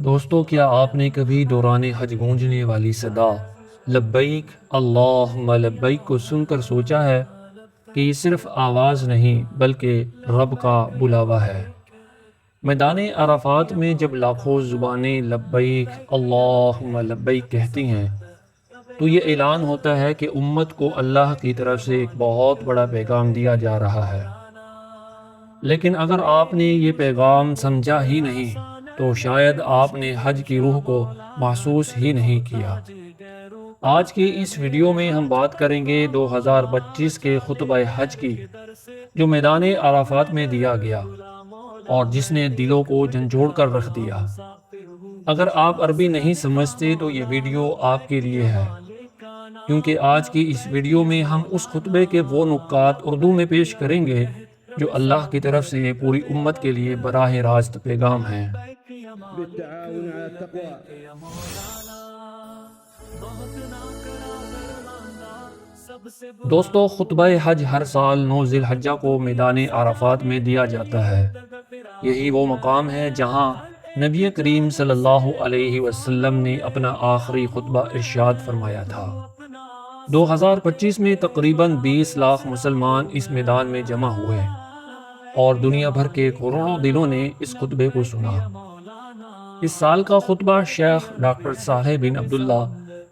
دوستو، کیا آپ نے کبھی دوران حج گونجنے والی صدا لبیک اللہم لبیک کو سن کر سوچا ہے کہ یہ صرف آواز نہیں بلکہ رب کا بلاوا ہے؟ میدان عرفات میں جب لاکھوں زبانیں لبیک اللہم لبیک کہتی ہیں تو یہ اعلان ہوتا ہے کہ امت کو اللہ کی طرف سے ایک بہت بڑا پیغام دیا جا رہا ہے۔ لیکن اگر آپ نے یہ پیغام سمجھا ہی نہیں تو شاید آپ نے حج کی روح کو محسوس ہی نہیں کیا۔ آج کی اس ویڈیو میں ہم بات کریں گے 2025 کے خطبہ حج کی، جو میدان عرفات میں دیا گیا اور جس نے دلوں کو جھنجھوڑ کر رکھ دیا۔ اگر آپ عربی نہیں سمجھتے تو یہ ویڈیو آپ کے لیے ہے، کیونکہ آج کی اس ویڈیو میں ہم اس خطبے کے وہ نکات اردو میں پیش کریں گے جو اللہ کی طرف سے پوری امت کے لیے براہ راست پیغام ہیں۔ بالتعاون على التقوى. دوستو، خطبہ حج ہر سال 9 ذی الحجہ کو میدان عرفات میں دیا جاتا ہے۔ یہی وہ مقام ہے جہاں نبی کریم صلی اللہ علیہ وسلم نے اپنا آخری خطبہ ارشاد فرمایا تھا۔ 2025 میں تقریباً 20 لاکھ مسلمان اس میدان میں جمع ہوئے اور دنیا بھر کے کروڑوں دلوں نے اس خطبے کو سنا۔ اس سال کا خطبہ شیخ ڈاکٹر صالح بن عبداللہ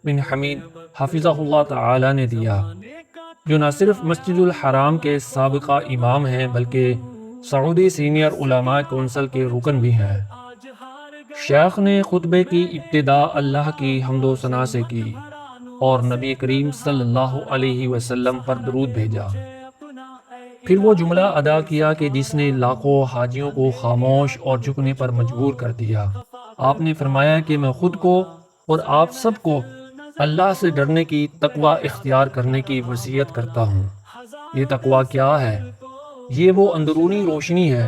بن حمید حفظہ اللہ تعالی نے دیا، جو نہ صرف مسجد الحرام کے سابقہ امام ہیں بلکہ سعودی سینئر علماء کونسل کے رکن بھی ہیں۔ شیخ نے خطبے کی ابتدا اللہ کی حمد و ثنا سے کی اور نبی کریم صلی اللہ علیہ وسلم پر درود بھیجا۔ پھر وہ جملہ ادا کیا کہ جس نے لاکھوں حاجیوں کو خاموش اور جھکنے پر مجبور کر دیا۔ آپ نے فرمایا کہ میں خود کو اور آپ سب کو اللہ سے ڈرنے کی تقوی اختیار کرنے کی وصیت کرتا ہوں۔ یہ تقوی کیا ہے؟ یہ وہ اندرونی روشنی ہے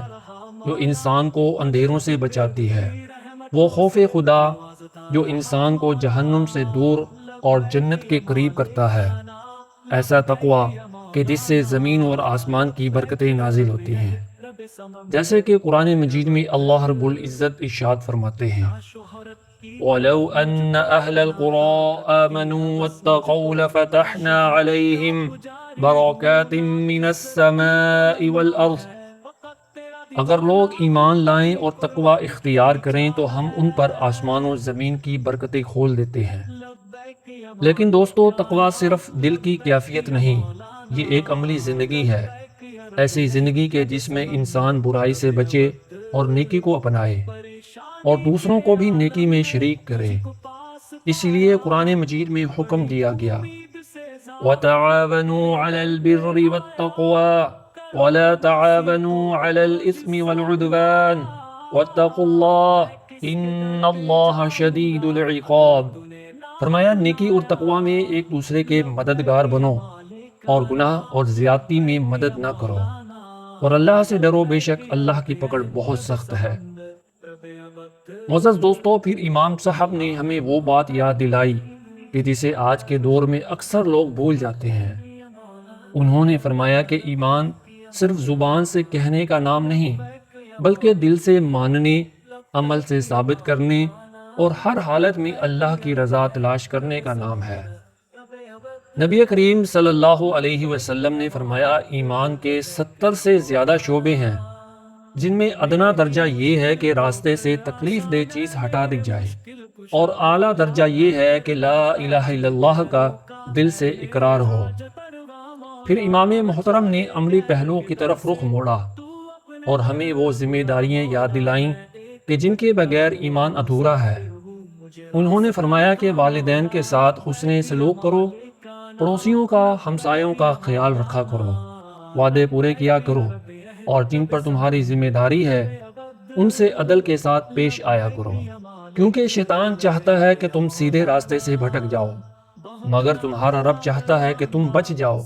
جو انسان کو اندھیروں سے بچاتی ہے، وہ خوف خدا جو انسان کو جہنم سے دور اور جنت کے قریب کرتا ہے، ایسا تقوی کہ جس سے زمین اور آسمان کی برکتیں نازل ہوتی ہیں، جیسے کہ قرآن مجید میں اللہ رب العزت ارشاد فرماتے ہیں: وَلَوْ أَنَّ أَهْلَ الْقُرَىٰ آمَنُوا وَاتَّقَوْا لَفَتَحْنَا عَلَيْهِمْ بَرَكَاتٍ مِّنَ السَّمَاءِ وَالْأَرْضِ۔ اگر لوگ ایمان لائیں اور تقوی اختیار کریں تو ہم ان پر آسمان و زمین کی برکتیں کھول دیتے ہیں۔ لیکن دوستو، تقوی صرف دل کی کیفیت نہیں، یہ ایک عملی زندگی ہے، ایسی زندگی کے جس میں انسان برائی سے بچے اور نیکی کو اپنائے اور دوسروں کو بھی نیکی میں شریک کرے۔ اسی لیے قرآن مجید میں حکم دیا گیا: وَتَعَاوَنُوا عَلَى الْبِرِّ وَالتَّقْوَىٰ وَلَا تَعَاوَنُوا عَلَى الْإِثْمِ وَالْعُدْوَانِ وَاتَّقُوا اللَّهَ إِنَّ اللَّهَ شَدِيدُ الْعِقَابِ۔ فرمایا، نیکی اور تقوی میں ایک دوسرے کے مددگار بنو اور گناہ اور زیادتی میں مدد نہ کرو، اور اللہ سے ڈرو، بے شک اللہ کی پکڑ بہت سخت ہے۔ معزز دوستو، پھر امام صاحب نے ہمیں وہ بات یاد دلائی کہ جسے آج کے دور میں اکثر لوگ بھول جاتے ہیں۔ انہوں نے فرمایا کہ ایمان صرف زبان سے کہنے کا نام نہیں بلکہ دل سے ماننے، عمل سے ثابت کرنے اور ہر حالت میں اللہ کی رضا تلاش کرنے کا نام ہے۔ نبی کریم صلی اللہ علیہ وسلم نے فرمایا، ایمان کے 70 سے زیادہ شعبے ہیں، جن میں ادنا درجہ یہ ہے کہ راستے سے تکلیف دہ چیز ہٹا دی جائے، اور اعلیٰ درجہ یہ ہے کہ لا الہ الا اللہ کا دل سے اقرار ہو۔ پھر امام محترم نے عملی پہلوؤں کی طرف رخ موڑا اور ہمیں وہ ذمہ داریاں یاد دلائیں کہ جن کے بغیر ایمان ادھورا ہے۔ انہوں نے فرمایا کہ والدین کے ساتھ حسن سلوک کرو، پڑوسیوں کا، ہمسایوں کا خیال رکھا کرو، وعدے پورے کیا کرو، اور جن پر تمہاری ذمہ داری ہے ان سے عدل کے ساتھ پیش آیا کرو، کیونکہ شیطان چاہتا ہے کہ تم سیدھے راستے سے بھٹک جاؤ، مگر تمہارا رب چاہتا ہے کہ تم بچ جاؤ،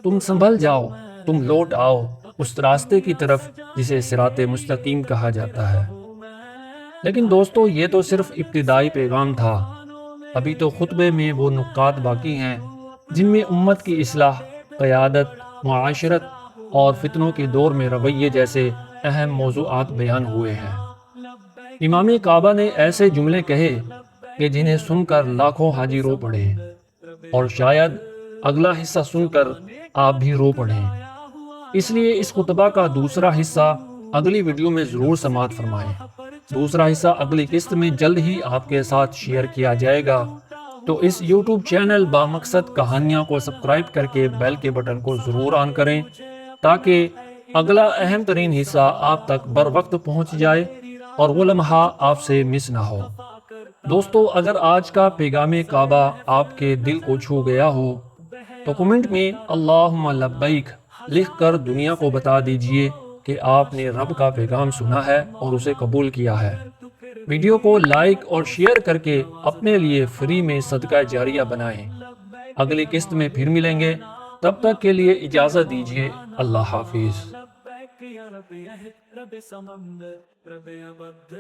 تم سنبھل جاؤ، تم لوٹ آؤ اس راستے کی طرف جسے صراط مستقیم کہا جاتا ہے۔ لیکن دوستو، یہ تو صرف ابتدائی پیغام تھا، ابھی تو خطبے میں وہ نکات باقی ہیں جن میں امت کی اصلاح، قیادت، معاشرت اور فتنوں کے دور میں رویے جیسے اہم موضوعات بیان ہوئے ہیں۔ امام کعبہ نے ایسے جملے کہے کہ جنہیں سن کر لاکھوں حاجی رو پڑے، اور شاید اگلا حصہ سن کر آپ بھی رو پڑیں۔ اس لیے اس خطبہ کا دوسرا حصہ اگلی ویڈیو میں ضرور سماعت فرمائیں۔ دوسرا حصہ اگلی قسط میں جلد ہی آپ کے ساتھ شیئر کیا جائے گا، تو اس یوٹیوب چینل بامقصد کہانیاں کو سبسکرائب کر کے بیل کے بٹن کو ضرور آن کریں، تاکہ اگلا اہم ترین حصہ آپ تک بر وقت پہنچ جائے اور وہ لمحہ آپ سے مس نہ ہو۔ دوستو، اگر آج کا پیغام کعبہ آپ کے دل کو چھو گیا ہو تو کمنٹ میں اللہم لبیک لکھ کر دنیا کو بتا دیجئے کہ آپ نے رب کا پیغام سنا ہے اور اسے قبول کیا ہے۔ ویڈیو کو لائک اور شیئر کر کے اپنے لیے فری میں صدقہ جاریہ بنائیں۔ اگلی قسط میں پھر ملیں گے، تب تک کے لیے اجازت دیجیے۔ اللہ حافظ۔ رب سمندر رب ابد